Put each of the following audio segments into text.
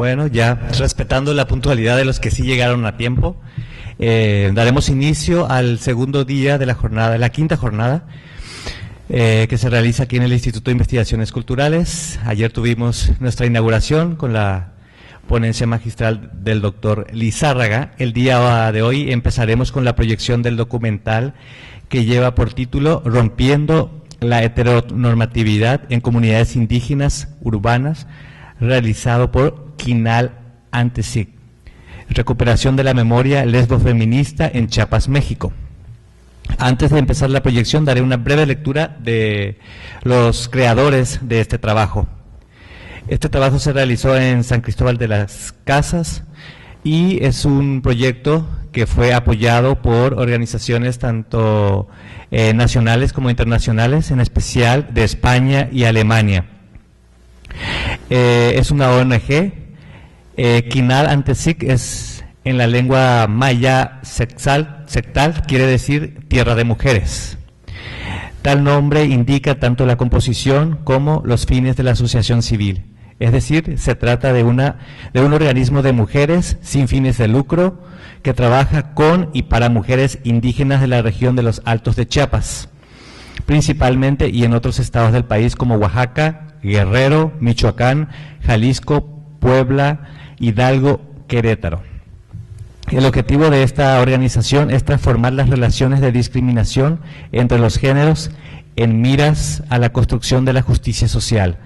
Bueno, ya respetando la puntualidad de los que sí llegaron a tiempo, daremos inicio al segundo día de la jornada, la quinta jornada, que se realiza aquí en el Instituto de Investigaciones Culturales. Ayer tuvimos nuestra inauguración con la ponencia magistral del doctor Lizárraga. El día de hoy empezaremos con la proyección del documental que lleva por título Rompiendo la heteronormatividad en comunidades indígenas urbanas, realizado por Quinal Antesic. Recuperación de la memoria lesbo-feminista en Chiapas, México. Antes de empezar la proyección, daré una breve lectura de los creadores de este trabajo. Este trabajo se realizó en San Cristóbal de las Casas y es un proyecto que fue apoyado por organizaciones tanto nacionales como internacionales, en especial de España y Alemania. Es una ONG. Quinal Antesic es en la lengua maya sectal, quiere decir tierra de mujeres. Tal nombre indica tanto la composición como los fines de la asociación civil. Es decir, se trata de un organismo de mujeres sin fines de lucro que trabaja con y para mujeres indígenas de la región de los Altos de Chiapas, principalmente y en otros estados del país como Oaxaca, Guerrero, Michoacán, Jalisco, Puebla, Hidalgo, Querétaro. El objetivo de esta organización es transformar las relaciones de discriminación entre los géneros en miras a la construcción de la justicia social,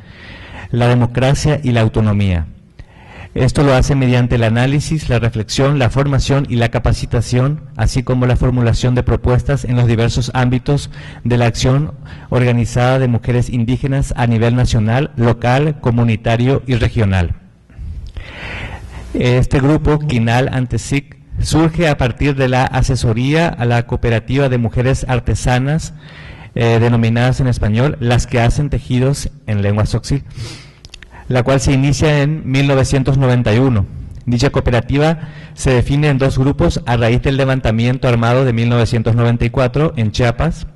la democracia y la autonomía. Esto lo hace mediante el análisis, la reflexión, la formación y la capacitación, así como la formulación de propuestas en los diversos ámbitos de la acción organizada de mujeres indígenas a nivel nacional, local, comunitario y regional. Este grupo, Quinal Antesic, surge a partir de la asesoría a la cooperativa de mujeres artesanas, denominadas en español Las que hacen tejidos en lengua tzotzil, la cual se inicia en 1991. Dicha cooperativa se define en dos grupos a raíz del levantamiento armado de 1994 en Chiapas,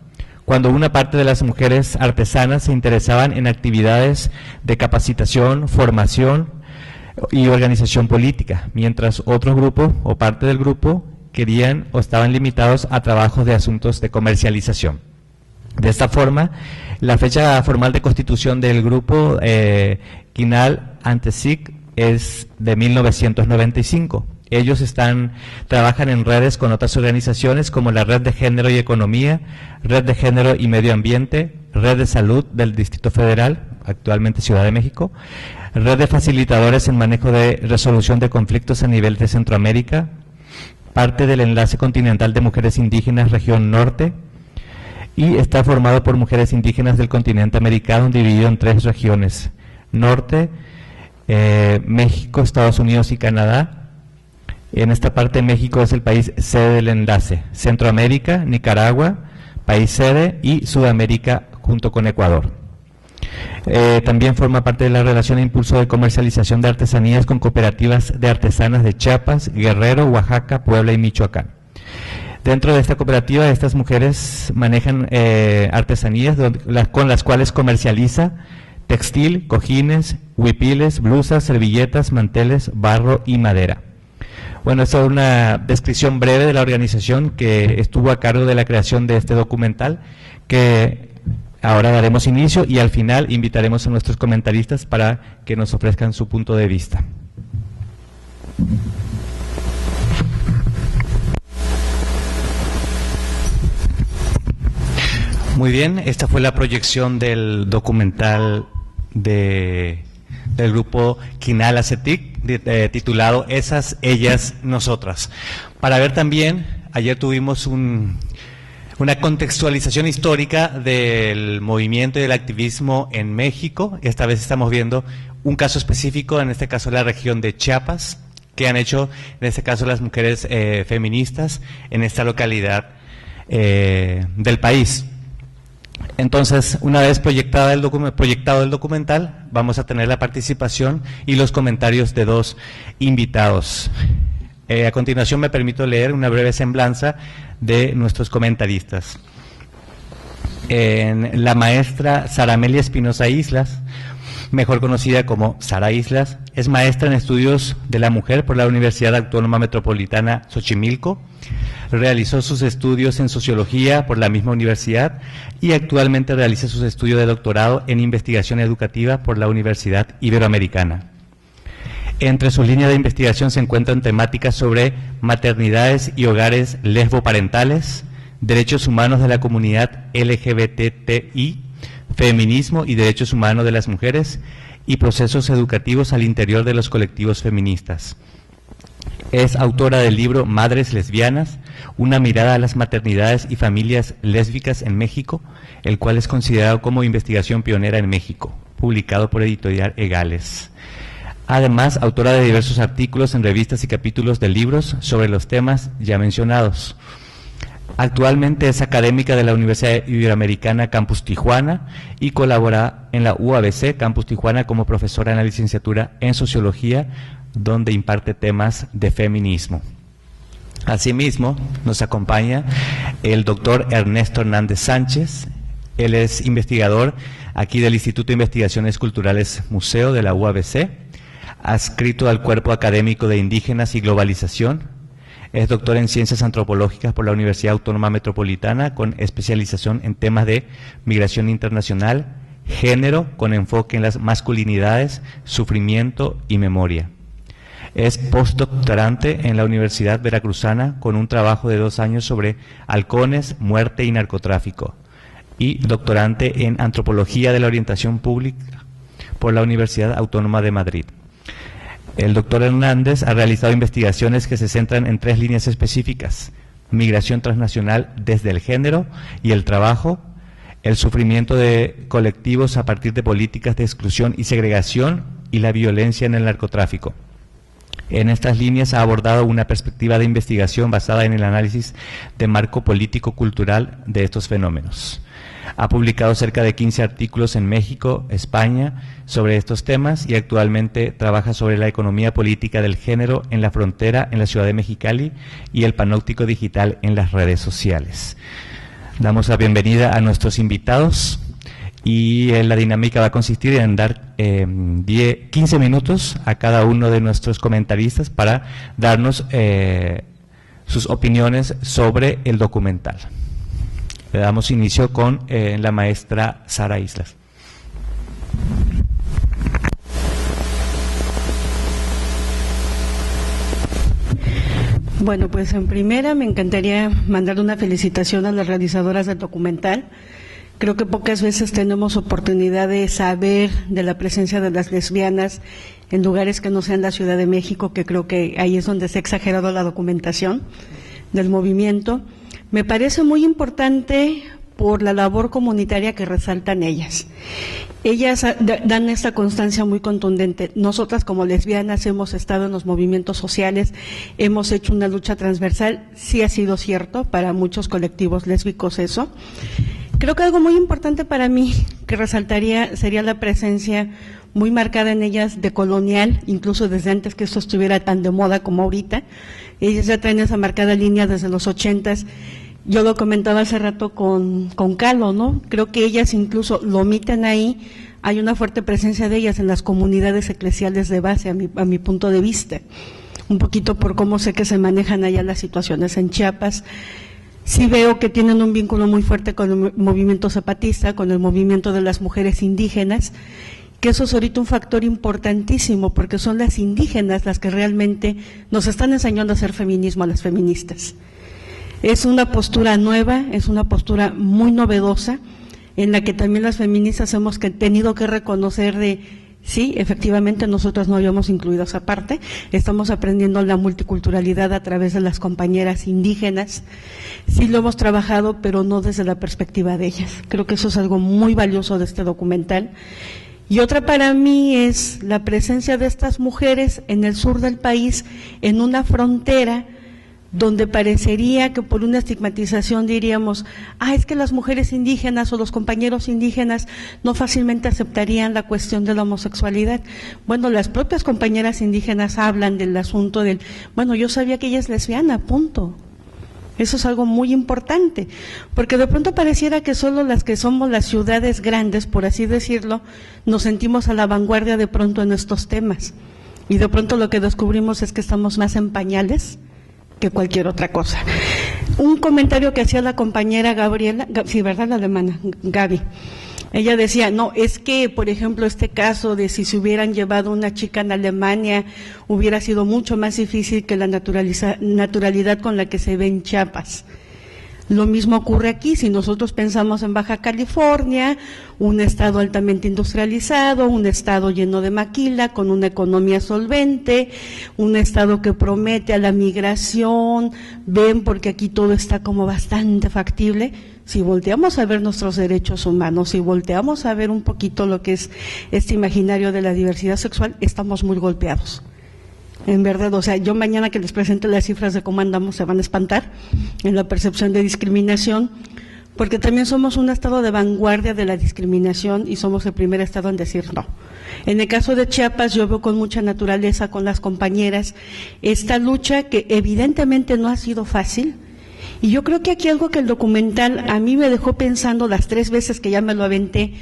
cuando una parte de las mujeres artesanas se interesaban en actividades de capacitación, formación y organización política, mientras otro grupo o parte del grupo querían o estaban limitados a trabajos de asuntos de comercialización. De esta forma, la fecha formal de constitución del grupo Quinal Antesic es de 1995. Ellos trabajan en redes con otras organizaciones como la Red de Género y Economía, Red de Género y Medio Ambiente, Red de Salud del Distrito Federal, actualmente Ciudad de México, Red de Facilitadores en Manejo de Resolución de Conflictos a nivel de Centroamérica, parte del Enlace Continental de Mujeres Indígenas Región Norte, y está formado por mujeres indígenas del continente americano, dividido en 3 regiones: Norte, México, Estados Unidos y Canadá. En esta parte México es el país sede del enlace, Centroamérica, Nicaragua, país sede, y Sudamérica junto con Ecuador. También forma parte de la relación e impulso de comercialización de artesanías con cooperativas de artesanas de Chiapas, Guerrero, Oaxaca, Puebla y Michoacán. Dentro de esta cooperativa, estas mujeres manejan artesanías con las cuales comercializa textil, cojines, huipiles, blusas, servilletas, manteles, barro y madera. Bueno, esta es una descripción breve de la organización que estuvo a cargo de la creación de este documental, que ahora daremos inicio y al final invitaremos a nuestros comentaristas para que nos ofrezcan su punto de vista. Muy bien, esta fue la proyección del documental del grupo Quinal Antesic, titulado Esas, Ellas, Nosotras. Para ver también, ayer tuvimos una contextualización histórica del movimiento y del activismo en México. Esta vez estamos viendo un caso específico, en este caso la región de Chiapas, que han hecho, en este caso, las mujeres feministas en esta localidad del país. Entonces, una vez proyectado el documental, vamos a tener la participación y los comentarios de 2 invitados. A continuación me permito leer una breve semblanza de nuestros comentaristas. La maestra Sara Amelia Espinosa Islas mejor conocida como Sara Islas. Es maestra en estudios de la mujer por la Universidad Autónoma Metropolitana Xochimilco. Realizó sus estudios en sociología por la misma universidad y actualmente realiza sus estudios de doctorado en investigación educativa por la Universidad Iberoamericana. Entre sus líneas de investigación se encuentran temáticas sobre maternidades y hogares lesboparentales, derechos humanos de la comunidad LGBTI, feminismo y derechos humanos de las mujeres y procesos educativos al interior de los colectivos feministas. Es autora del libro Madres Lesbianas, una mirada a las maternidades y familias lésbicas en México, el cual es considerado como investigación pionera en México, publicado por Editorial Egales. Además, autora de diversos artículos en revistas y capítulos de libros sobre los temas ya mencionados. Actualmente es académica de la Universidad Iberoamericana Campus Tijuana y colabora en la UABC Campus Tijuana como profesora en la licenciatura en Sociología, donde imparte temas de feminismo. Asimismo, nos acompaña el doctor Ernesto Hernández Sánchez. Él es investigador aquí del Instituto de Investigaciones Culturales Museo de la UABC, adscrito al Cuerpo Académico de Indígenas y Globalización. Es doctor en Ciencias Antropológicas por la Universidad Autónoma Metropolitana, con especialización en temas de migración internacional, género, con enfoque en las masculinidades, sufrimiento y memoria. Es postdoctorante en la Universidad Veracruzana, con un trabajo de 2 años sobre halcones, muerte y narcotráfico, y doctorante en Antropología de la Orientación Pública por la Universidad Autónoma de Madrid. El doctor Hernández ha realizado investigaciones que se centran en 3 líneas específicas: migración transnacional desde el género y el trabajo, el sufrimiento de colectivos a partir de políticas de exclusión y segregación y la violencia en el narcotráfico. En estas líneas ha abordado una perspectiva de investigación basada en el análisis de marco político-cultural de estos fenómenos. Ha publicado cerca de 15 artículos en México, España, sobre estos temas y actualmente trabaja sobre la economía política del género en la frontera en la ciudad de Mexicali y el panóptico digital en las redes sociales. Damos la bienvenida a nuestros invitados y la dinámica va a consistir en dar 15 minutos a cada uno de nuestros comentaristas para darnos sus opiniones sobre el documental. Le damos inicio con la maestra Sara Islas. Bueno, pues en primera me encantaría mandar una felicitación a las realizadoras del documental. Creo que pocas veces tenemos oportunidad de saber de la presencia de las lesbianas en lugares que no sean la Ciudad de México, que creo que ahí es donde se ha exagerado la documentación del movimiento. Me parece muy importante por la labor comunitaria que resaltan ellas. Ellas dan esta constancia muy contundente. Nosotras como lesbianas hemos estado en los movimientos sociales, hemos hecho una lucha transversal, sí ha sido cierto para muchos colectivos lésbicos eso. Creo que algo muy importante para mí que resaltaría sería la presencia muy marcada en ellas de colonial, incluso desde antes que esto estuviera tan de moda como ahorita. Ellas ya traen esa marcada línea desde los 80s. Yo lo comentaba hace rato con Calo, ¿no? Creo que ellas incluso lo omiten ahí. Hay una fuerte presencia de ellas en las comunidades eclesiales de base, a mi punto de vista. Un poquito por cómo sé que se manejan allá las situaciones en Chiapas. Sí veo que tienen un vínculo muy fuerte con el movimiento zapatista, con el movimiento de las mujeres indígenas, que eso es ahorita un factor importantísimo, porque son las indígenas las que realmente nos están enseñando a hacer feminismo a las feministas. Es una postura nueva, es una postura muy novedosa, en la que también las feministas hemos tenido que reconocer de, sí, efectivamente nosotros no habíamos incluido esa parte, estamos aprendiendo la multiculturalidad a través de las compañeras indígenas, sí lo hemos trabajado, pero no desde la perspectiva de ellas. Creo que eso es algo muy valioso de este documental. Y otra para mí es la presencia de estas mujeres en el sur del país, en una frontera donde parecería que por una estigmatización diríamos, es que las mujeres indígenas o los compañeros indígenas no fácilmente aceptarían la cuestión de la homosexualidad. Bueno, las propias compañeras indígenas hablan del asunto del, bueno, yo sabía que ella es lesbiana, punto. Eso es algo muy importante, porque de pronto pareciera que solo las que somos las ciudades grandes, por así decirlo, nos sentimos a la vanguardia de pronto en estos temas. Y de pronto lo que descubrimos es que estamos más en pañales que cualquier otra cosa. Un comentario que hacía la compañera Gabriela, sí, ¿verdad? La alemana, Gaby. Ella decía, no, es que, por ejemplo, este caso de si se hubieran llevado una chica en Alemania, hubiera sido mucho más difícil que la naturalidad con la que se ve en Chiapas. Lo mismo ocurre aquí, si nosotros pensamos en Baja California, un estado altamente industrializado, un estado lleno de maquila, con una economía solvente, un estado que promete a la migración, ven, porque aquí todo está como bastante factible. Si volteamos a ver nuestros derechos humanos, si volteamos a ver un poquito lo que es este imaginario de la diversidad sexual, estamos muy golpeados. En verdad, o sea, yo mañana que les presente las cifras de cómo andamos se van a espantar en la percepción de discriminación, porque también somos un estado de vanguardia de la discriminación y somos el primer estado en decir no. En el caso de Chiapas, yo veo con mucha naturaleza con las compañeras esta lucha que evidentemente no ha sido fácil, y yo creo que aquí algo que el documental a mí me dejó pensando las 3 veces que ya me lo aventé,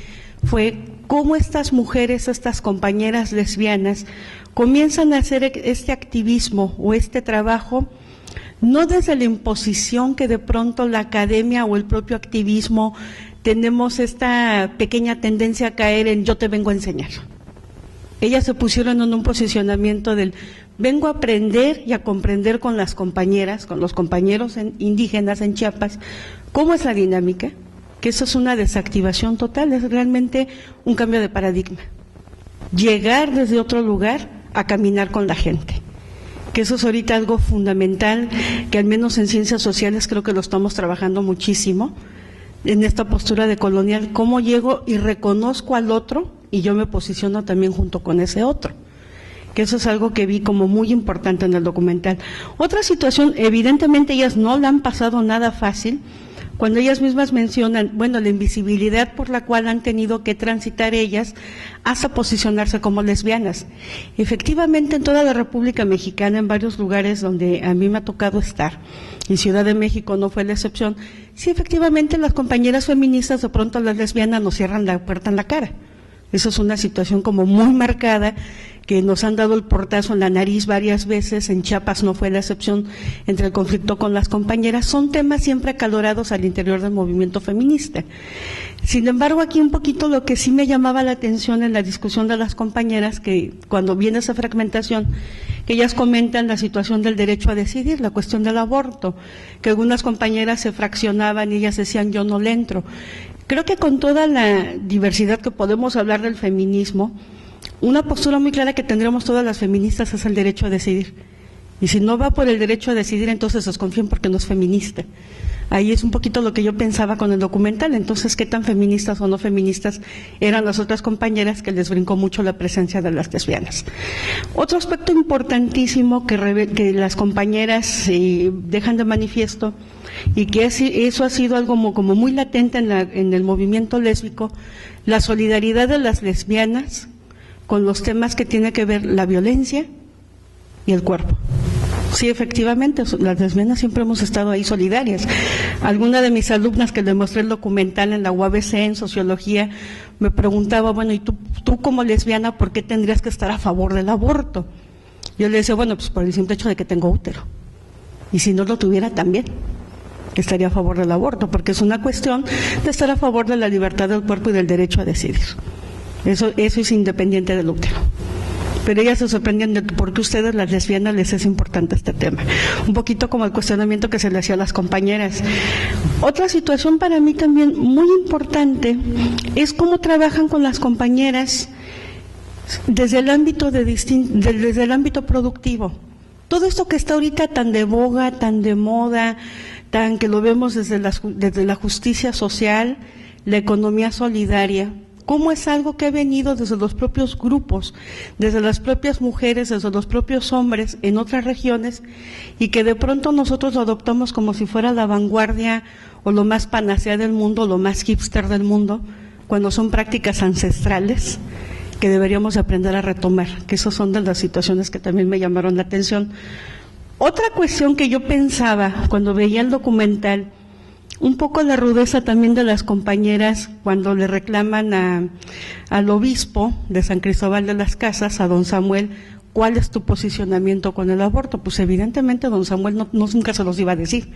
fue cómo estas mujeres, estas compañeras lesbianas, comienzan a hacer este activismo o este trabajo, no desde la imposición que de pronto la academia o el propio activismo tenemos esta pequeña tendencia a caer en yo te vengo a enseñar. Ellas se pusieron en un posicionamiento del vengo a aprender y a comprender con las compañeras, con los compañeros indígenas en Chiapas, cómo es la dinámica, que eso es una desactivación total, es realmente un cambio de paradigma. Llegar desde otro lugar a caminar con la gente, que eso es ahorita algo fundamental, que al menos en ciencias sociales creo que lo estamos trabajando muchísimo, en esta postura de colonial, cómo llego y reconozco al otro y yo me posiciono también junto con ese otro, que eso es algo que vi como muy importante en el documental. Otra situación, evidentemente ellas no la han pasado nada fácil, cuando ellas mismas mencionan, bueno, la invisibilidad por la cual han tenido que transitar ellas hasta posicionarse como lesbianas. Efectivamente, en toda la República Mexicana, en varios lugares donde a mí me ha tocado estar, y Ciudad de México no fue la excepción, sí, efectivamente, las compañeras feministas, de pronto las lesbianas nos cierran la puerta en la cara. Eso es una situación como muy marcada, que nos han dado el portazo en la nariz varias veces, en Chiapas no fue la excepción entre el conflicto con las compañeras, son temas siempre acalorados al interior del movimiento feminista. Sin embargo, aquí un poquito lo que sí me llamaba la atención en la discusión de las compañeras, que cuando viene esa fragmentación, que ellas comentan la situación del derecho a decidir, la cuestión del aborto, que algunas compañeras se fraccionaban y ellas decían yo no le entro. Creo que con toda la diversidad que podemos hablar del feminismo, una postura muy clara que tendremos todas las feministas es el derecho a decidir. Y si no va por el derecho a decidir, entonces desconfíen porque no es feminista. Ahí es un poquito lo que yo pensaba con el documental. Entonces, ¿qué tan feministas o no feministas eran las otras compañeras que les brincó mucho la presencia de las lesbianas? Otro aspecto importantísimo que las compañeras dejan de manifiesto, y que eso ha sido algo como muy latente en el movimiento lésbico, la solidaridad de las lesbianas con los temas que tiene que ver la violencia y el cuerpo. Sí, efectivamente, las lesbianas siempre hemos estado ahí solidarias. Alguna de mis alumnas que le mostré el documental en la UABC en Sociología me preguntaba, bueno, ¿y tú como lesbiana por qué tendrías que estar a favor del aborto? Yo le decía, bueno, pues por el simple hecho de que tengo útero. Y si no lo tuviera también estaría a favor del aborto, porque es una cuestión de estar a favor de la libertad del cuerpo y del derecho a decidir. Eso es independiente del útero. Pero ellas se sorprenden de por qué ustedes, las lesbianas, les es importante este tema. Un poquito como el cuestionamiento que se le hacía a las compañeras. Otra situación para mí también muy importante es cómo trabajan con las compañeras desde el ámbito desde el ámbito productivo. Todo esto que está ahorita tan de boga, tan de moda, tan que lo vemos desde la justicia social, la economía solidaria, cómo es algo que ha venido desde los propios grupos, desde las propias mujeres, desde los propios hombres en otras regiones, y que de pronto nosotros lo adoptamos como si fuera la vanguardia o lo más panacea del mundo, lo más hipster del mundo, cuando son prácticas ancestrales que deberíamos aprender a retomar, que esas son de las situaciones que también me llamaron la atención. Otra cuestión que yo pensaba cuando veía el documental, un poco la rudeza también de las compañeras cuando le reclaman al obispo de San Cristóbal de las Casas, a don Samuel, ¿cuál es tu posicionamiento con el aborto? Pues evidentemente don Samuel nunca se los iba a decir.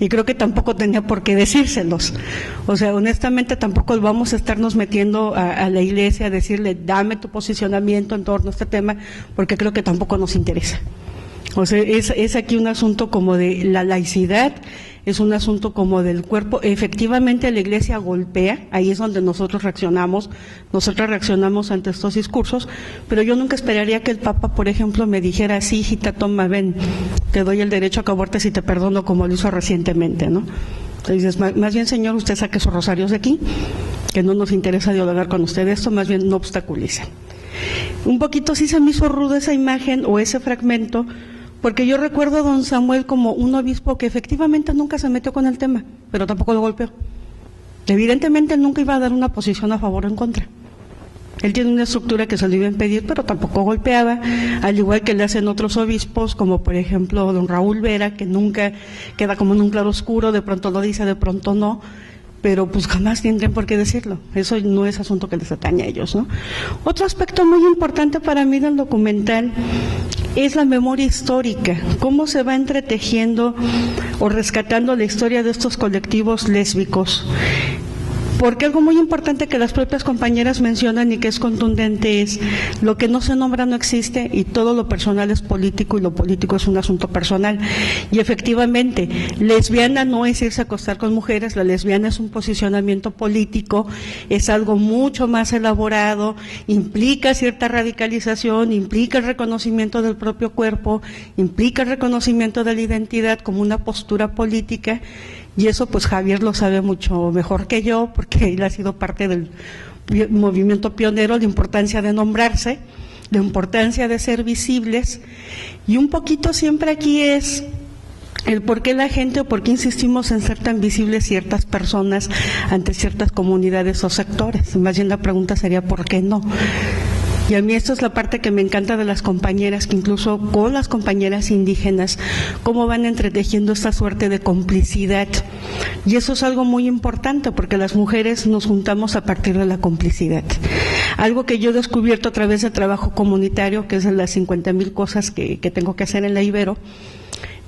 Y creo que tampoco tenía por qué decírselos. O sea, honestamente tampoco vamos a estarnos metiendo a la iglesia a decirle, dame tu posicionamiento en torno a este tema, porque creo que tampoco nos interesa. O sea, es aquí un asunto como de la laicidad, es un asunto como del cuerpo. Efectivamente la iglesia golpea, ahí es donde nosotros reaccionamos ante estos discursos, pero yo nunca esperaría que el Papa, por ejemplo, me dijera, sí, hijita, toma, ven, te doy el derecho a que abortes y te perdono, como lo hizo recientemente, ¿no? Entonces, más bien, señor, usted saque sus rosarios de aquí, que no nos interesa dialogar con usted esto, más bien no obstaculice. Un poquito sí se me hizo rudo esa imagen o ese fragmento, porque yo recuerdo a don Samuel como un obispo que efectivamente nunca se metió con el tema, pero tampoco lo golpeó. Evidentemente él nunca iba a dar una posición a favor o en contra. Él tiene una estructura que se le iba a impedir, pero tampoco golpeaba, al igual que le hacen otros obispos, como por ejemplo don Raúl Vera, que nunca queda como en un claro oscuro, de pronto lo dice, de pronto no, pero pues jamás tendrían por qué decirlo. Eso no es asunto que les atañe a ellos, ¿no? Otro aspecto muy importante para mí del documental es la memoria histórica, cómo se va entretejiendo o rescatando la historia de estos colectivos lésbicos. Porque algo muy importante que las propias compañeras mencionan y que es contundente es lo que no se nombra no existe y todo lo personal es político y lo político es un asunto personal. Y efectivamente, lesbiana no es irse a acostar con mujeres, la lesbiana es un posicionamiento político, es algo mucho más elaborado, implica cierta radicalización, implica el reconocimiento del propio cuerpo, implica el reconocimiento de la identidad como una postura política. Y eso pues Javier lo sabe mucho mejor que yo, porque él ha sido parte del movimiento pionero, la importancia de nombrarse, la importancia de ser visibles, y un poquito siempre aquí es el por qué la gente o por qué insistimos en ser tan visibles ciertas personas ante ciertas comunidades o sectores. Más bien la pregunta sería ¿por qué no? Y a mí esto es la parte que me encanta de las compañeras, que incluso con las compañeras indígenas, cómo van entretejiendo esta suerte de complicidad. Y eso es algo muy importante, porque las mujeres nos juntamos a partir de la complicidad. Algo que yo he descubierto a través del trabajo comunitario, que es de las 50,000 cosas que tengo que hacer en la Ibero,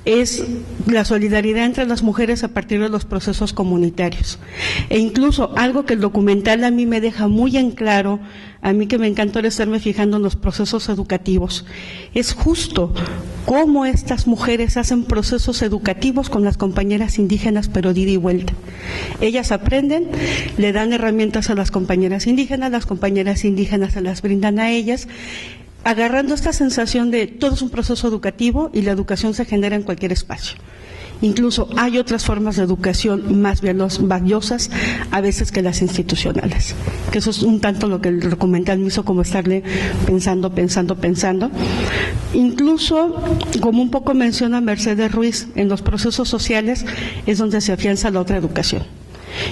es la solidaridad entre las mujeres a partir de los procesos comunitarios. E incluso algo que el documental a mí me deja muy en claro, a mí que me encantó estarme fijando en los procesos educativos, es justo cómo estas mujeres hacen procesos educativos con las compañeras indígenas, pero de ida y vuelta. Ellas aprenden, le dan herramientas a las compañeras indígenas se las brindan a ellas, agarrando esta sensación de todo es un proceso educativo y la educación se genera en cualquier espacio. Incluso hay otras formas de educación más valiosas a veces que las institucionales, que eso es un tanto lo que el documental me hizo como estarle pensando. Incluso, como un poco menciona Mercedes Ruiz, en los procesos sociales es donde se afianza la otra educación.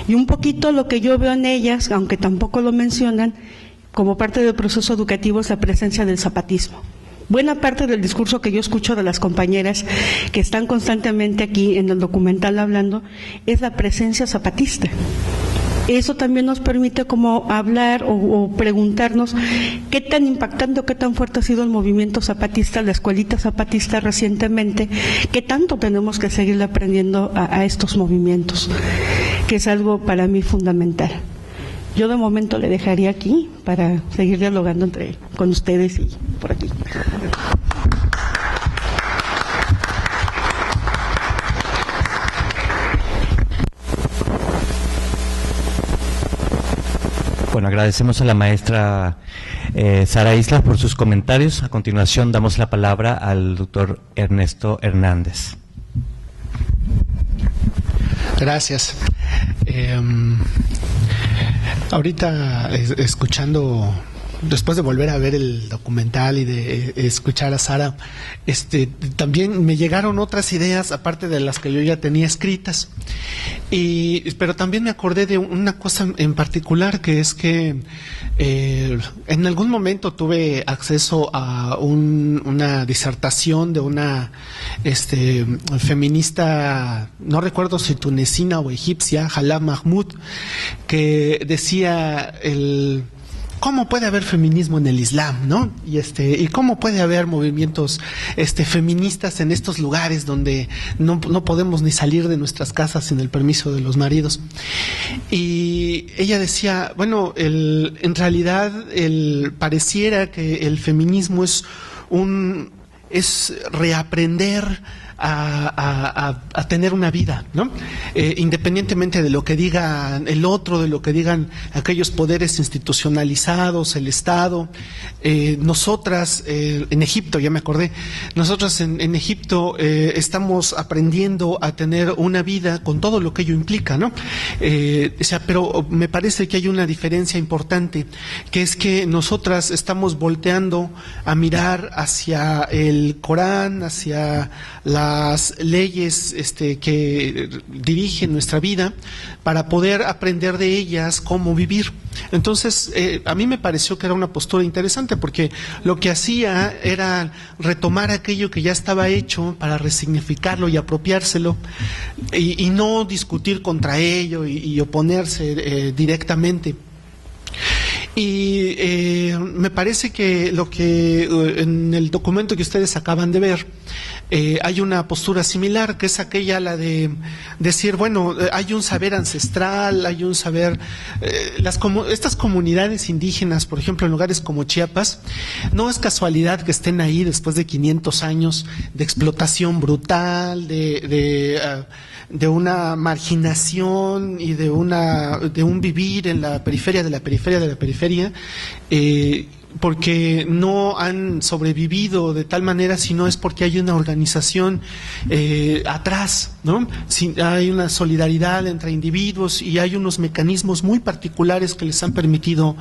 Y un poquito lo que yo veo en ellas, aunque tampoco lo mencionan, como parte del proceso educativo es la presencia del zapatismo. Buena parte del discurso que yo escucho de las compañeras que están constantemente aquí en el documental hablando es la presencia zapatista. Eso también nos permite como hablar o preguntarnos qué tan impactante o qué tan fuerte ha sido el movimiento zapatista, la escuelita zapatista recientemente, qué tanto tenemos que seguir aprendiendo a estos movimientos, que es algo para mí fundamental. Yo de momento le dejaría aquí para seguir dialogando con ustedes y por aquí. Bueno, agradecemos a la maestra Sara Islas por sus comentarios. A continuación damos la palabra al doctor Ernesto Hernández. Gracias. Ahorita escuchando después de volver a ver el documental y de escuchar a Sara, también me llegaron otras ideas aparte de las que yo ya tenía escritas, pero también me acordé de una cosa en particular, que es que en algún momento tuve acceso a una disertación de una feminista, no recuerdo si tunecina o egipcia, Hala Mahmoud, que decía ¿cómo puede haber feminismo en el Islam, no? Y cómo puede haber movimientos feministas en estos lugares donde no podemos ni salir de nuestras casas sin el permiso de los maridos. Y ella decía, bueno, en realidad pareciera que el feminismo es reaprender a tener una vida, ¿no? Independientemente de lo que diga el otro, de lo que digan aquellos poderes institucionalizados, el Estado. Nosotras en Egipto, ya me acordé, nosotras en Egipto estamos aprendiendo a tener una vida con todo lo que ello implica, ¿no? Pero me parece que hay una diferencia importante, que es que nosotras estamos volteando a mirar hacia el Corán, hacia las leyes que dirigen nuestra vida, para poder aprender de ellas cómo vivir. Entonces, a mí me pareció que era una postura interesante, porque lo que hacía era retomar aquello que ya estaba hecho para resignificarlo y apropiárselo, y no discutir contra ello y oponerse directamente. Y me parece que en el documento que ustedes acaban de ver, hay una postura similar, que es aquella, la de decir, bueno, hay un saber ancestral, hay un saber, estas comunidades indígenas, por ejemplo, en lugares como Chiapas, no es casualidad que estén ahí después de 500 años de explotación brutal, de una marginación y de un vivir en la periferia de la periferia de la periferia, porque no han sobrevivido de tal manera, sino es porque hay una organización atrás, ¿no? Hay una solidaridad entre individuos y hay unos mecanismos muy particulares que les han permitido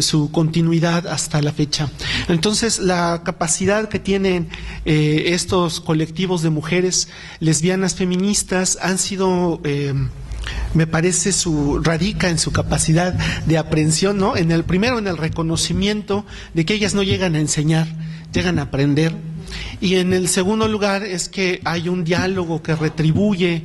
su continuidad hasta la fecha. Entonces, la capacidad que tienen estos colectivos de mujeres lesbianas feministas han sido me parece radica en su capacidad de aprehensión, ¿no? Primero en el reconocimiento de que ellas no llegan a enseñar, llegan a aprender. Y en el segundo lugar es que hay un diálogo que retribuye,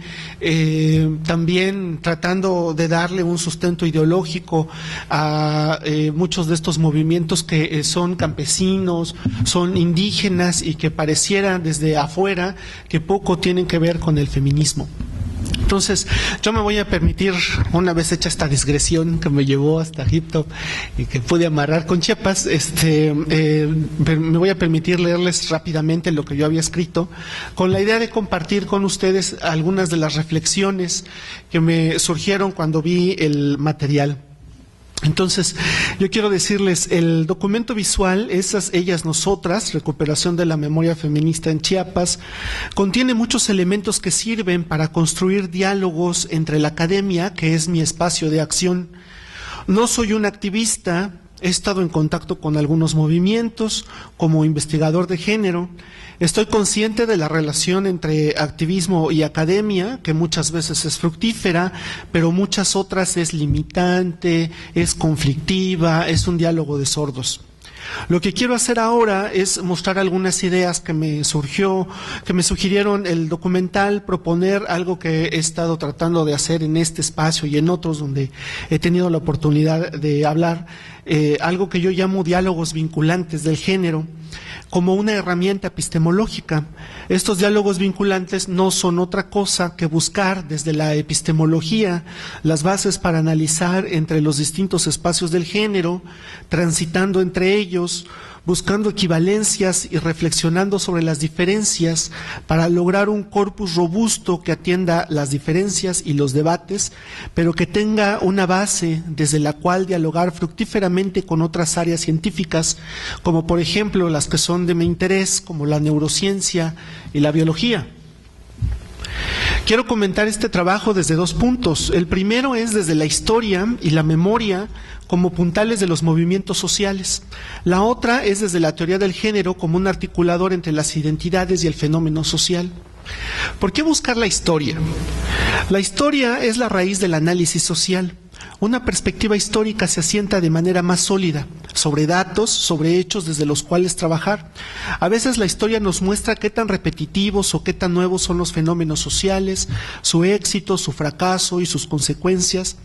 también tratando de darle un sustento ideológico a muchos de estos movimientos que son campesinos, son indígenas y que pareciera desde afuera que poco tienen que ver con el feminismo. Entonces, yo me voy a permitir, una vez hecha esta digresión que me llevó hasta Egipto y que pude amarrar con Chiapas, me voy a permitir leerles rápidamente lo que yo había escrito, con la idea de compartir con ustedes algunas de las reflexiones que me surgieron cuando vi el material. Entonces, yo quiero decirles, el documento visual, Esas, Ellas, Nosotras, recuperación de la memoria feminista en Chiapas, contiene muchos elementos que sirven para construir diálogos entre la academia, que es mi espacio de acción. No soy un activista, he estado en contacto con algunos movimientos como investigador de género. Estoy consciente de la relación entre activismo y academia, que muchas veces es fructífera, pero muchas otras es limitante, es conflictiva, es un diálogo de sordos. Lo que quiero hacer ahora es mostrar algunas ideas que me sugirieron el documental, proponer algo que he estado tratando de hacer en este espacio y en otros donde he tenido la oportunidad de hablar, algo que yo llamo diálogos vinculantes del género, como una herramienta epistemológica. Estos diálogos vinculantes no son otra cosa que buscar desde la epistemología las bases para analizar entre los distintos espacios del género, transitando entre ellos, buscando equivalencias y reflexionando sobre las diferencias para lograr un corpus robusto que atienda las diferencias y los debates, pero que tenga una base desde la cual dialogar fructíferamente con otras áreas científicas, como por ejemplo las que son de mi interés, como la neurociencia y la biología. Quiero comentar este trabajo desde dos puntos. El primero es desde la historia y la memoria como puntales de los movimientos sociales. La otra es desde la teoría del género como un articulador entre las identidades y el fenómeno social. ¿Por qué buscar la historia? La historia es la raíz del análisis social. Una perspectiva histórica se asienta de manera más sólida, sobre datos, sobre hechos desde los cuales trabajar. A veces la historia nos muestra qué tan repetitivos o qué tan nuevos son los fenómenos sociales, su éxito, su fracaso y sus consecuencias.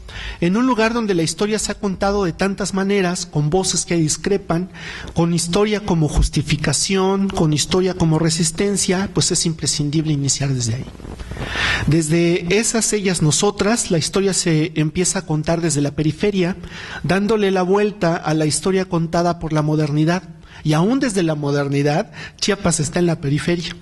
En un lugar donde la historia se ha contado de tantas maneras, con voces que discrepan, con historia como justificación, con historia como resistencia, pues es imprescindible iniciar desde ahí. Desde esas ellas nosotras, la historia se empieza a contar desde la periferia, dándole la vuelta a la historia contada por la modernidad. Y aún desde la modernidad, Chiapas está en la periferia.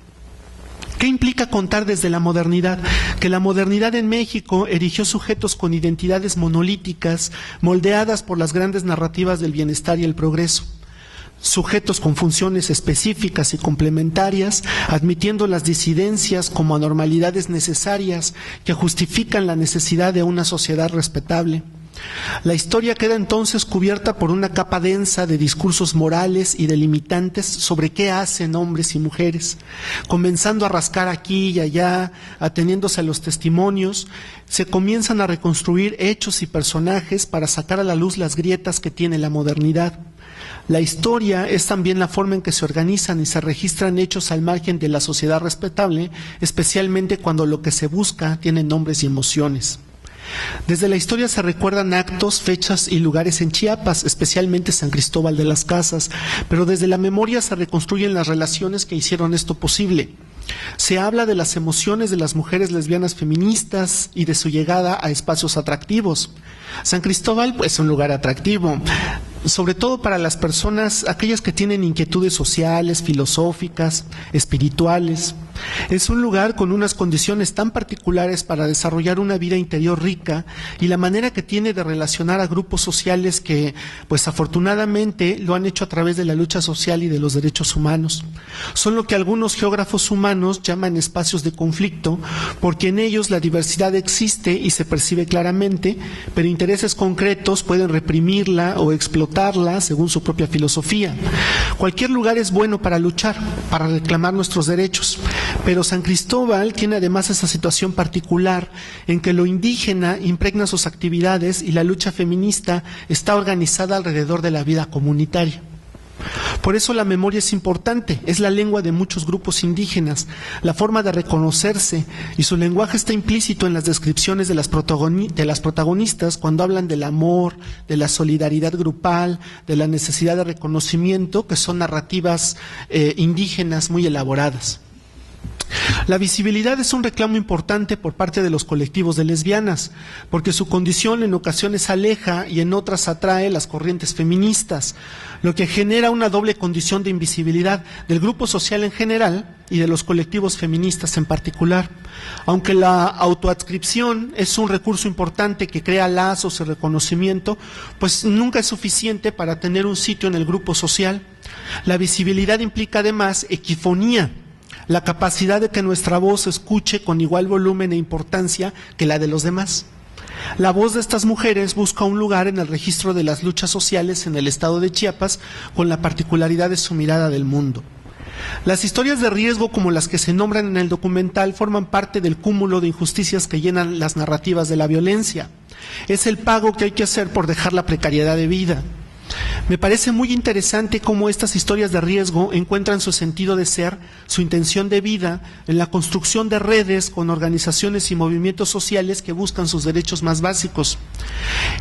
¿Qué implica contar desde la modernidad? Que la modernidad en México erigió sujetos con identidades monolíticas, moldeadas por las grandes narrativas del bienestar y el progreso. Sujetos con funciones específicas y complementarias, admitiendo las disidencias como anormalidades necesarias que justifican la necesidad de una sociedad respetable. La historia queda entonces cubierta por una capa densa de discursos morales y delimitantes sobre qué hacen hombres y mujeres, comenzando a rascar aquí y allá, ateniéndose a los testimonios, se comienzan a reconstruir hechos y personajes para sacar a la luz las grietas que tiene la modernidad. La historia es también la forma en que se organizan y se registran hechos al margen de la sociedad respetable, especialmente cuando lo que se busca tiene nombres y emociones. Desde la historia se recuerdan actos, fechas y lugares en Chiapas, especialmente San Cristóbal de las Casas, pero desde la memoria se reconstruyen las relaciones que hicieron esto posible. Se habla de las emociones de las mujeres lesbianas feministas y de su llegada a espacios atractivos. San Cristóbal es un lugar atractivo, sobre todo para las personas, aquellas que tienen inquietudes sociales, filosóficas, espirituales. Es un lugar con unas condiciones tan particulares para desarrollar una vida interior rica y la manera que tiene de relacionar a grupos sociales que, pues afortunadamente, lo han hecho a través de la lucha social y de los derechos humanos. Son lo que algunos geógrafos humanos llaman espacios de conflicto, porque en ellos la diversidad existe y se percibe claramente, pero intereses concretos pueden reprimirla o explotarla según su propia filosofía. Cualquier lugar es bueno para luchar, para reclamar nuestros derechos. Pero San Cristóbal tiene además esa situación particular en que lo indígena impregna sus actividades y la lucha feminista está organizada alrededor de la vida comunitaria. Por eso la memoria es importante, es la lengua de muchos grupos indígenas, la forma de reconocerse, y su lenguaje está implícito en las descripciones de las protagonistas cuando hablan del amor, de la solidaridad grupal, de la necesidad de reconocimiento, que son narrativas indígenas muy elaboradas. La visibilidad es un reclamo importante por parte de los colectivos de lesbianas, porque su condición en ocasiones aleja y en otras atrae las corrientes feministas, lo que genera una doble condición de invisibilidad del grupo social en general y de los colectivos feministas en particular. Aunque la autoadscripción es un recurso importante que crea lazos y reconocimiento, pues nunca es suficiente para tener un sitio en el grupo social. La visibilidad implica además equifonía, la capacidad de que nuestra voz se escuche con igual volumen e importancia que la de los demás. La voz de estas mujeres busca un lugar en el registro de las luchas sociales en el estado de Chiapas, con la particularidad de su mirada del mundo. Las historias de riesgo, como las que se nombran en el documental, forman parte del cúmulo de injusticias que llenan las narrativas de la violencia. Es el pago que hay que hacer por dejar la precariedad de vida. Me parece muy interesante cómo estas historias de riesgo encuentran su sentido de ser, su intención de vida, en la construcción de redes con organizaciones y movimientos sociales que buscan sus derechos más básicos.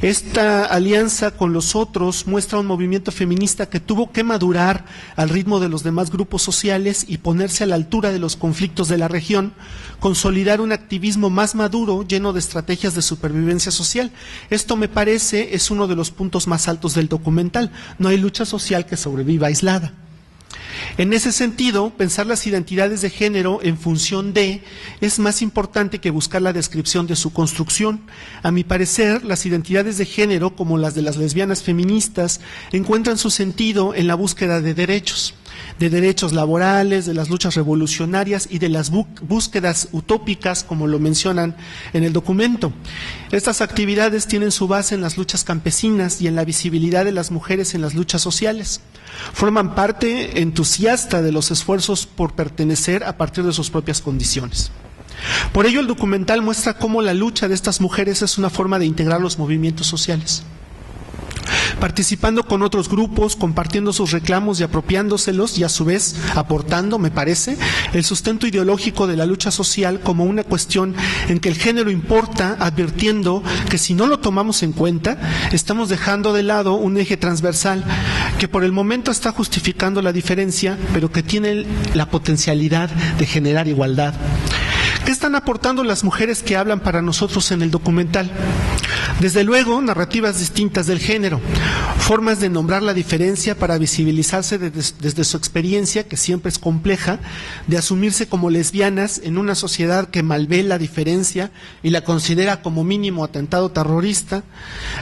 Esta alianza con los otros muestra un movimiento feminista que tuvo que madurar al ritmo de los demás grupos sociales y ponerse a la altura de los conflictos de la región, consolidar un activismo más maduro, lleno de estrategias de supervivencia social. Esto, me parece, es uno de los puntos más altos del documental. No hay lucha social que sobreviva aislada. En ese sentido, pensar las identidades de género en función de es más importante que buscar la descripción de su construcción. A mi parecer, las identidades de género, como las de las lesbianas feministas, encuentran su sentido en la búsqueda de derechos. de derechos laborales, de las luchas revolucionarias y de las búsquedas utópicas, como lo mencionan en el documento. Estas actividades tienen su base en las luchas campesinas y en la visibilidad de las mujeres en las luchas sociales. Forman parte entusiasta de los esfuerzos por pertenecer a partir de sus propias condiciones. Por ello, el documental muestra cómo la lucha de estas mujeres es una forma de integrar los movimientos sociales, participando con otros grupos, compartiendo sus reclamos y apropiándoselos, y a su vez aportando, me parece, el sustento ideológico de la lucha social como una cuestión en que el género importa, advirtiendo que si no lo tomamos en cuenta, estamos dejando de lado un eje transversal que por el momento está justificando la diferencia, pero que tiene la potencialidad de generar igualdad. ¿Qué están aportando las mujeres que hablan para nosotros en el documental? Desde luego, narrativas distintas del género, formas de nombrar la diferencia para visibilizarse desde su experiencia, que siempre es compleja, de asumirse como lesbianas en una sociedad que malvé la diferencia y la considera como mínimo atentado terrorista.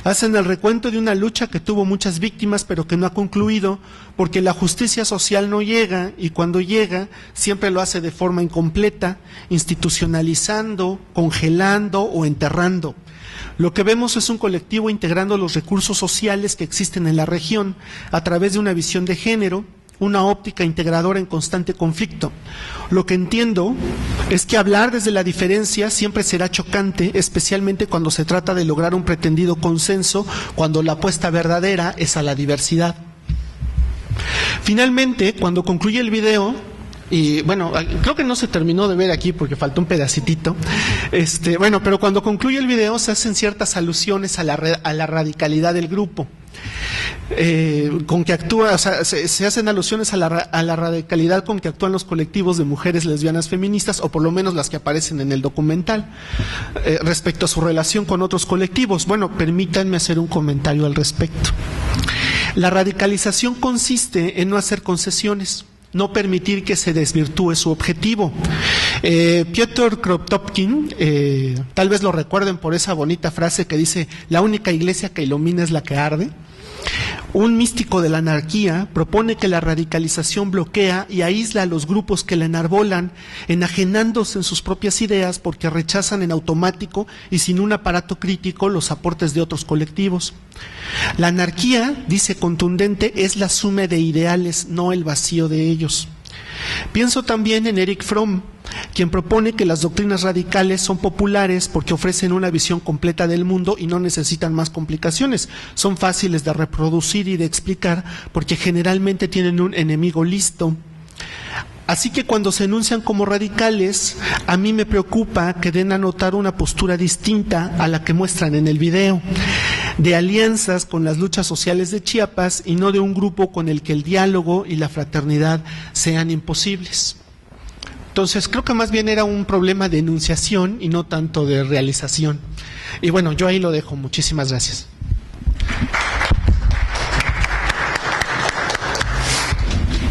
Hacen el recuento de una lucha que tuvo muchas víctimas, pero que no ha concluido, porque la justicia social no llega, y cuando llega, siempre lo hace de forma incompleta, institucionalizando, congelando o enterrando. Lo que vemos es un colectivo integrando los recursos sociales que existen en la región a través de una visión de género, una óptica integradora en constante conflicto. Lo que entiendo es que hablar desde la diferencia siempre será chocante, especialmente cuando se trata de lograr un pretendido consenso, cuando la apuesta verdadera es a la diversidad. Finalmente, cuando concluye el video, y bueno, creo que no se terminó de ver aquí porque faltó un pedacitito, pero cuando concluye el video se hacen ciertas alusiones a la radicalidad del grupo, con que actúa, o sea, se hacen alusiones a la radicalidad con que actúan los colectivos de mujeres lesbianas feministas, o por lo menos las que aparecen en el documental, respecto a su relación con otros colectivos. Bueno, permítanme hacer un comentario al respecto. La radicalización consiste en no hacer concesiones, no permitir que se desvirtúe su objetivo. Piotr Kropotkin, tal vez lo recuerden por esa bonita frase que dice: la única iglesia que ilumina es la que arde. Un místico de la anarquía propone que la radicalización bloquea y aísla a los grupos que la enarbolan, enajenándose en sus propias ideas porque rechazan en automático y sin un aparato crítico los aportes de otros colectivos. La anarquía, dice contundente, es la suma de ideales, no el vacío de ellos. Pienso también en Erich Fromm, quien propone que las doctrinas radicales son populares porque ofrecen una visión completa del mundo y no necesitan más complicaciones. Son fáciles de reproducir y de explicar porque generalmente tienen un enemigo listo. Así que cuando se enuncian como radicales, a mí me preocupa que den a notar una postura distinta a la que muestran en el video, de alianzas con las luchas sociales de Chiapas y no de un grupo con el que el diálogo y la fraternidad sean imposibles. Entonces, creo que más bien era un problema de enunciación y no tanto de realización. Y bueno, yo ahí lo dejo. Muchísimas gracias.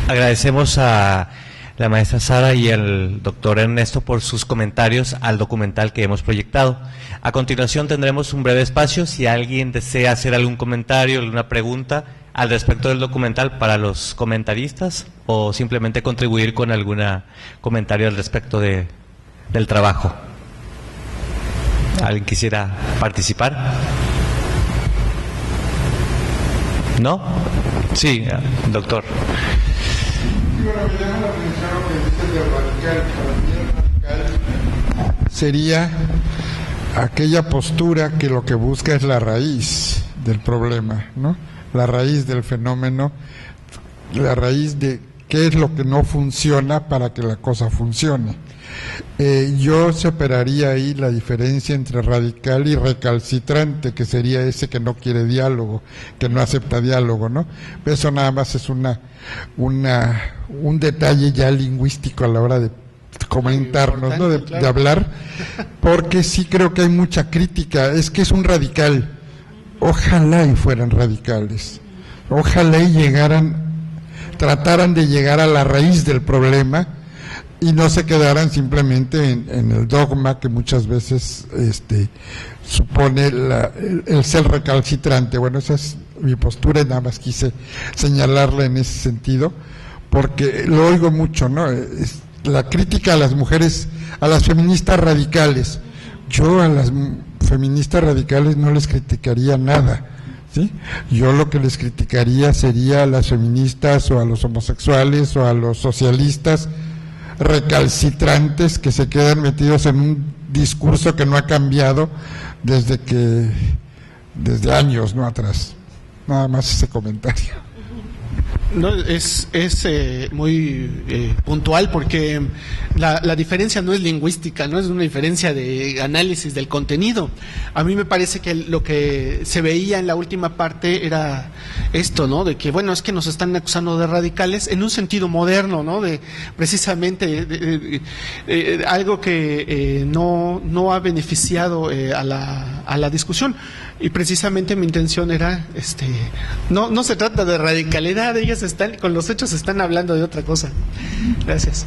Agradecemos a la maestra Sara y el doctor Ernesto por sus comentarios al documental que hemos proyectado. A continuación tendremos un breve espacio. Si alguien desea hacer algún comentario, alguna pregunta al respecto del documental para los comentaristas, o simplemente contribuir con algún comentario al respecto del trabajo. ¿Alguien quisiera participar? ¿No? Sí, doctor. Bueno, me llama la atención lo que dices de radical. Para mí el radical sería aquella postura que lo que busca es la raíz del problema, ¿no? La raíz del fenómeno, la raíz de qué es lo que no funciona para que la cosa funcione. Yo separaría ahí la diferencia entre radical y recalcitrante, que sería ese que no quiere diálogo, que no acepta diálogo, ¿no? Eso nada más es un detalle ya lingüístico a la hora de comentarnos, ¿no? De hablar, porque sí creo que hay mucha crítica. Es que es un radical. Ojalá y fueran radicales, ojalá y trataran de llegar a la raíz del problema y no se quedaran simplemente en el dogma que muchas veces supone el ser recalcitrante. Bueno, esa es mi postura y nada más quise señalarla en ese sentido, porque lo oigo mucho, ¿no? La crítica a las mujeres, a las feministas radicales. Yo a las feministas radicales no les criticaría nada, ¿sí? Yo lo que les criticaría sería a las feministas o a los homosexuales o a los socialistas recalcitrantes que se quedan metidos en un discurso que no ha cambiado desde años, ¿no? Atrás. Nada más ese comentario. No, es muy puntual, porque la diferencia no es lingüística, no es una diferencia de análisis del contenido. A mí me parece que lo que se veía en la última parte era esto, ¿no? De que, bueno, es que nos están acusando de radicales en un sentido moderno, ¿no? De precisamente algo que no ha beneficiado a la discusión. Y precisamente mi intención era, no se trata de radicalidad, ellas con los hechos están hablando de otra cosa. Gracias.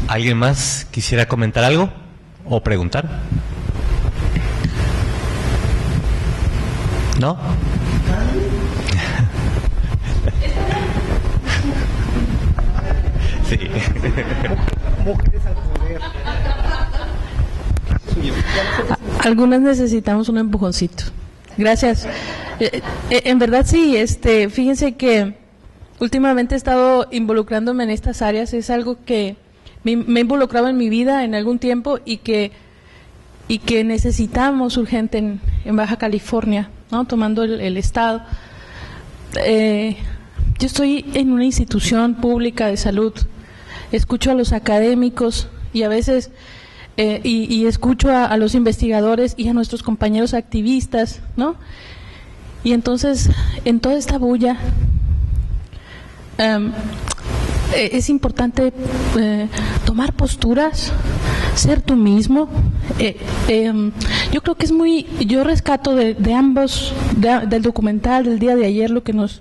¿Alguien más quisiera comentar algo o preguntar? ¿No? Sí. Mujeres al poder. Algunas necesitamos un empujoncito. Gracias. En verdad sí, fíjense que últimamente he estado involucrándome en estas áreas. Es algo que me he involucrado en mi vida en algún tiempo y que necesitamos urgente en Baja California, ¿no? Tomando el estado. Yo estoy en una institución pública de salud, escucho a los académicos y a veces y escucho a los investigadores y a nuestros compañeros activistas, ¿no? Y entonces, en toda esta bulla, es importante tomar posturas, ser tú mismo. Yo creo que es yo rescato de ambos, del documental del día de ayer, lo que nos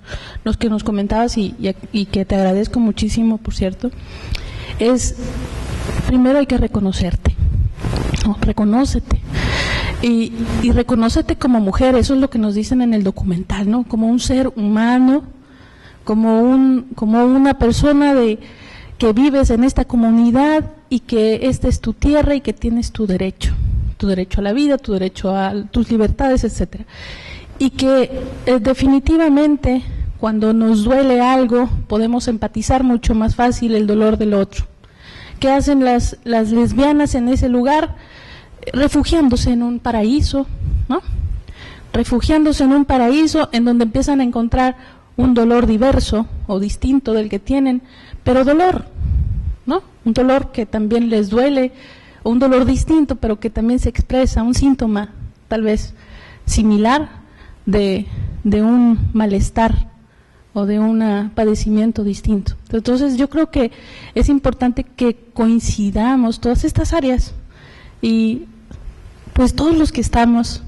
comentabas y que te agradezco muchísimo, por cierto, es, primero hay que reconocerte, ¿no? Reconócete. Y reconócete como mujer, eso es lo que nos dicen en el documental, ¿no? Como un ser humano, como una persona que vives en esta comunidad y que esta es tu tierra y que tienes tu derecho a la vida, tu derecho a tus libertades, etcétera. Y que definitivamente cuando nos duele algo podemos empatizar mucho más fácil el dolor del otro. ¿Qué hacen las lesbianas en ese lugar? Refugiándose en un paraíso, ¿no? Refugiándose en un paraíso en donde empiezan a encontrar un dolor diverso o distinto del que tienen, pero dolor, ¿no? Un dolor que también les duele, o un dolor distinto, pero que también se expresa, un síntoma tal vez similar de un malestar o de un padecimiento distinto. Entonces yo creo que es importante que coincidamos todas estas áreas y pues todos los que estamos,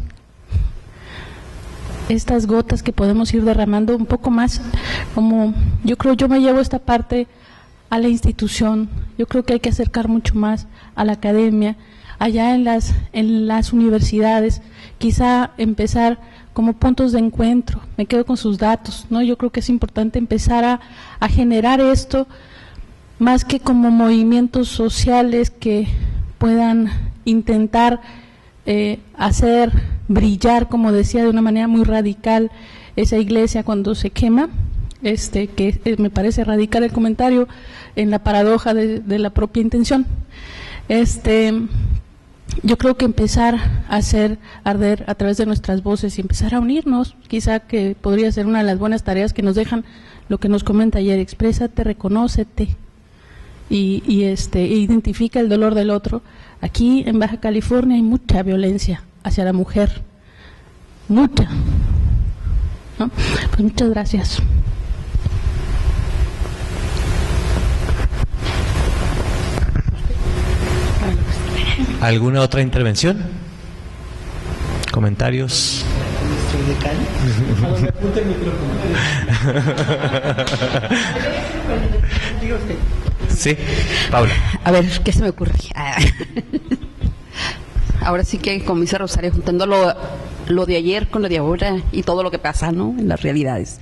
estas gotas que podemos ir derramando un poco más, como yo creo, yo me llevo esta parte a la institución. Yo creo que hay que acercar mucho más a la academia, allá en las universidades, quizá empezar como puntos de encuentro. Me quedo con sus datos, ¿no? Yo creo que es importante empezar a generar esto, más que como movimientos sociales que puedan intentar hacer brillar, como decía, de una manera muy radical esa iglesia cuando se quema, que me parece radical el comentario en la paradoja de la propia intención. Yo creo que empezar a hacer arder a través de nuestras voces y empezar a unirnos, quizá que podría ser una de las buenas tareas que nos dejan lo que nos comenta ayer: exprésate, reconócete y identifica el dolor del otro. Aquí en Baja California hay mucha violencia hacia la mujer, mucha, ¿no? Pues muchas gracias. ¿Alguna otra intervención? ¿Comentarios? Sí, Paula. A ver, ¿qué se me ocurre? Ahora sí que, como dice Rosario, juntando lo de ayer con lo de ahora y todo lo que pasa, ¿no?, en las realidades.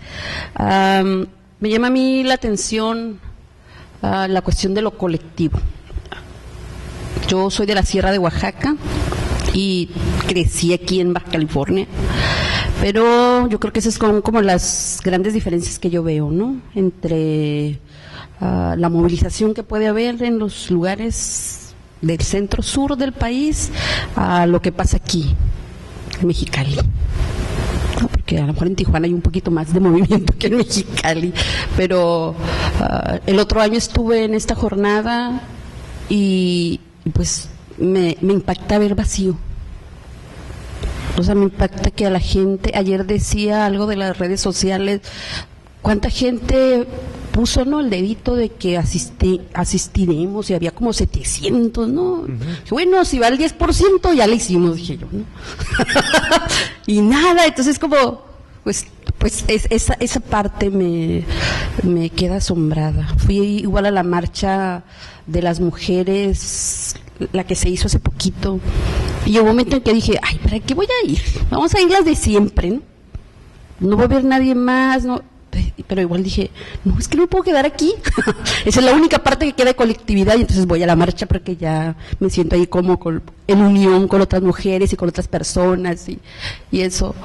Me llama a mí la atención la cuestión de lo colectivo. Yo soy de la Sierra de Oaxaca y crecí aquí en Baja California, pero yo creo que esas son como las grandes diferencias que yo veo, ¿no? Entre la movilización que puede haber en los lugares del centro sur del país a lo que pasa aquí, en Mexicali. No, porque a lo mejor en Tijuana hay un poquito más de movimiento que en Mexicali, pero el otro año estuve en esta jornada y pues me impacta ver vacío. O sea, me impacta que a la gente, ayer decía algo de las redes sociales, cuánta gente puso, ¿no?, el dedito de que asistiremos, y había como 700, ¿no? Uh-huh. Bueno, si va el 10% ya le hicimos, dije yo, ¿no? Y nada, entonces como, pues esa parte me queda asombrada. Fui igual a la marcha de las mujeres, la que se hizo hace poquito, y hubo un momento en que dije, ay, ¿para qué voy a ir? Vamos a ir las de siempre, ¿no? No va a haber nadie más, ¿no? Pero igual dije, no, es que no me puedo quedar aquí. Esa es la única parte que queda de colectividad, y entonces voy a la marcha porque ya me siento ahí como en unión con otras mujeres y con otras personas y eso.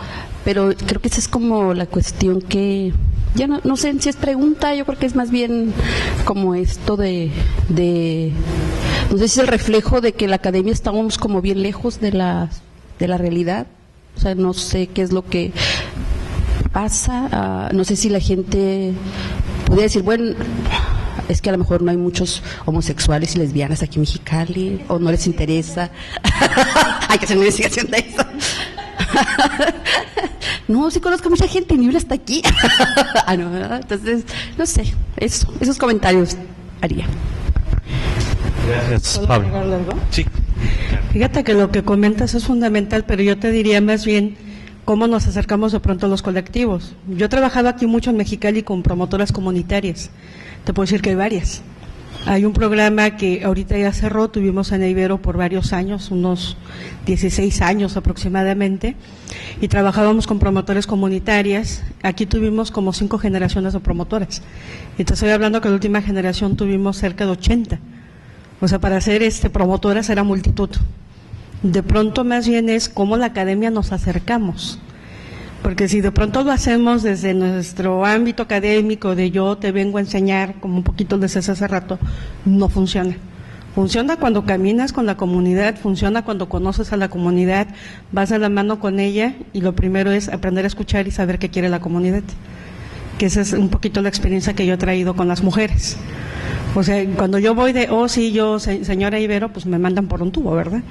Pero creo que esa es como la cuestión que, ya no sé si es pregunta, yo creo que es más bien como esto de no sé si es el reflejo de que la academia estábamos como bien lejos de la realidad. O sea, no sé qué es lo que pasa, no sé si la gente podría decir, bueno, es que a lo mejor no hay muchos homosexuales y lesbianas aquí en Mexicali, o no les interesa. Hay que hacer una investigación de eso. No, sí conozco mucha gente y ni una está aquí. No, entonces, no sé, esos comentarios haría. Gracias, Pablo. ¿Puedo agregarle algo? Sí. Fíjate que lo que comentas es fundamental, pero yo te diría más bien cómo nos acercamos de pronto a los colectivos. Yo he trabajado aquí mucho en Mexicali con promotoras comunitarias. Te puedo decir que hay varias. Hay un programa que ahorita ya cerró, tuvimos en Ibero por varios años, unos 16 años aproximadamente, y trabajábamos con promotoras comunitarias. Aquí tuvimos como 5 generaciones de promotoras. Y te estoy hablando que la última generación tuvimos cerca de 80. O sea, para ser promotoras era multitud. De pronto más bien es cómo la academia nos acercamos, porque si de pronto lo hacemos desde nuestro ámbito académico, de yo te vengo a enseñar, como un poquito les decía hace rato, no funciona. Funciona cuando caminas con la comunidad, funciona cuando conoces a la comunidad, vas a la mano con ella, y lo primero es aprender a escuchar y saber qué quiere la comunidad, que esa es un poquito la experiencia que yo he traído con las mujeres. O sea, cuando yo voy señora Ibero, pues me mandan por un tubo, ¿verdad?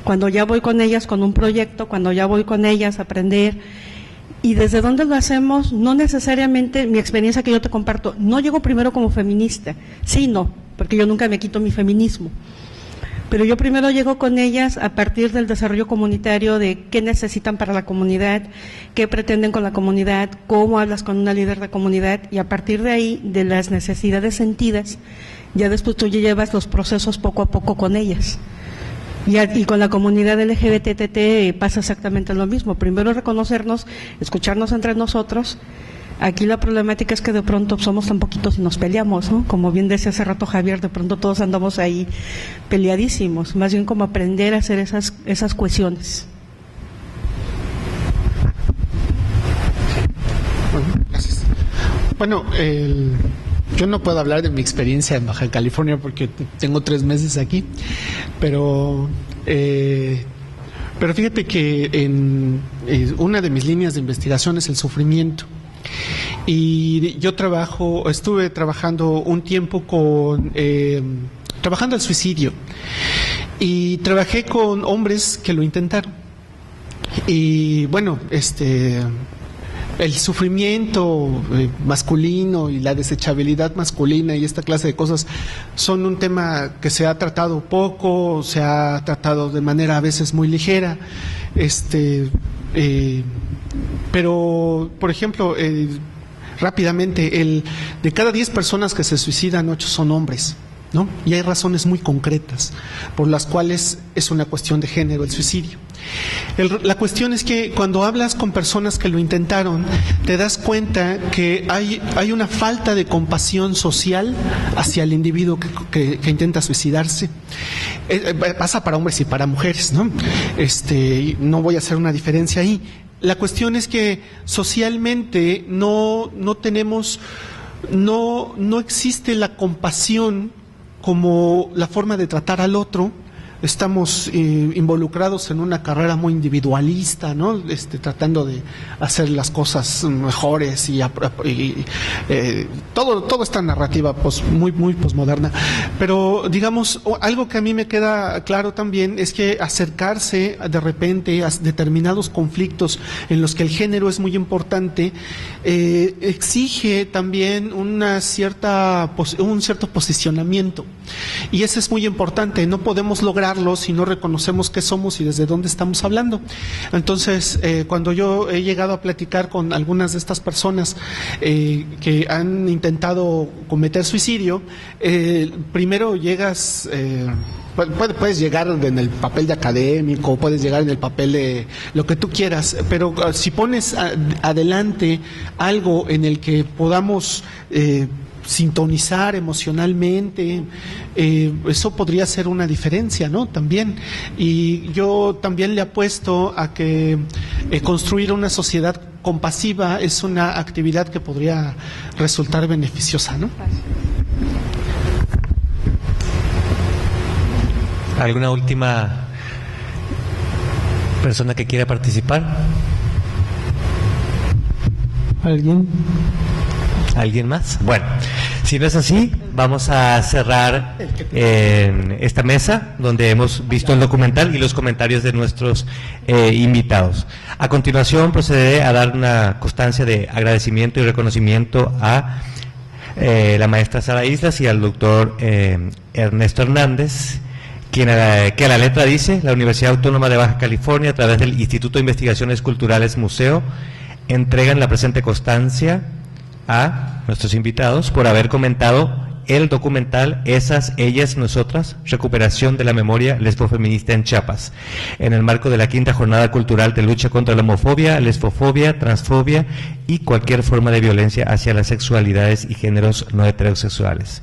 Cuando ya voy con ellas con un proyecto, cuando ya voy con ellas a aprender, y desde dónde lo hacemos, no necesariamente, mi experiencia que yo te comparto, no llego primero como feminista, sí, no, porque yo nunca me quito mi feminismo, pero yo primero llego con ellas a partir del desarrollo comunitario, de qué necesitan para la comunidad, qué pretenden con la comunidad, cómo hablas con una líder de comunidad, y a partir de ahí, de las necesidades sentidas, ya después tú ya llevas los procesos poco a poco con ellas. Y con la comunidad LGBT pasa exactamente lo mismo. Primero reconocernos, escucharnos entre nosotros. Aquí la problemática es que de pronto somos tan poquitos y nos peleamos, ¿no? Como bien decía hace rato Javier, de pronto todos andamos ahí peleadísimos. Más bien como aprender a hacer esas cohesiones. Bueno, gracias. Bueno, yo no puedo hablar de mi experiencia en Baja California porque tengo 3 meses aquí, pero fíjate que una de mis líneas de investigación es el sufrimiento. Y yo estuve trabajando un tiempo trabajando el suicidio, y trabajé con hombres que lo intentaron. Y bueno, el sufrimiento masculino y la desechabilidad masculina y esta clase de cosas son un tema que se ha tratado poco, se ha tratado de manera a veces muy ligera, pero por ejemplo, rápidamente, de cada 10 personas que se suicidan, 8 son hombres. ¿no? Y hay razones muy concretas por las cuales es una cuestión de género el suicidio. La cuestión es que cuando hablas con personas que lo intentaron, te das cuenta que hay una falta de compasión social hacia el individuo que intenta suicidarse. Pasa para hombres y para mujeres, ¿no? No voy a hacer una diferencia ahí. La cuestión es que socialmente no existe la compasión como la forma de tratar al otro. Estamos involucrados en una carrera muy individualista, ¿no? Tratando de hacer las cosas mejores y todo esta narrativa muy posmoderna. Pero digamos, algo que a mí me queda claro también es que acercarse de repente a determinados conflictos en los que el género es muy importante exige también un cierto posicionamiento, y eso es muy importante. No podemos lograrlo si no reconocemos qué somos y desde dónde estamos hablando. Entonces, cuando yo he llegado a platicar con algunas de estas personas que han intentado cometer suicidio, primero llegas, puedes llegar en el papel de académico, puedes llegar en el papel de lo que tú quieras, pero si pones adelante algo en el que podamos sintonizar emocionalmente, eso podría ser una diferencia, ¿no? También. Y yo también le apuesto a que construir una sociedad compasiva es una actividad que podría resultar beneficiosa, ¿no? ¿Alguna última persona que quiera participar? ¿Alguien más? Bueno, si no es así, vamos a cerrar esta mesa donde hemos visto el documental y los comentarios de nuestros invitados. A continuación procederé a dar una constancia de agradecimiento y reconocimiento a la maestra Sara Islas y al doctor Ernesto Hernández, que a la letra dice: la Universidad Autónoma de Baja California, a través del Instituto de Investigaciones Culturales Museo, entregan la presente constancia a nuestros invitados por haber comentado el documental Esas, Ellas, Nosotras, recuperación de la memoria lesbofeminista en Chiapas, en el marco de la 5ª Jornada Cultural de Lucha contra la Homofobia, Lesbofobia, Transfobia y cualquier forma de violencia hacia las sexualidades y géneros no heterosexuales.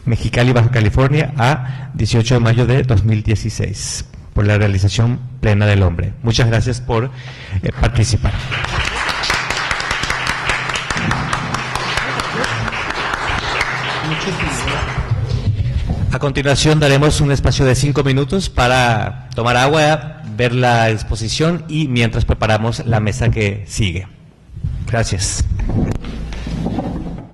Mexicali, Baja California, a 18 de mayo de 2016, por la realización plena del hombre. Muchas gracias por participar. A continuación daremos un espacio de 5 minutos para tomar agua, ver la exposición y mientras preparamos la mesa que sigue. Gracias.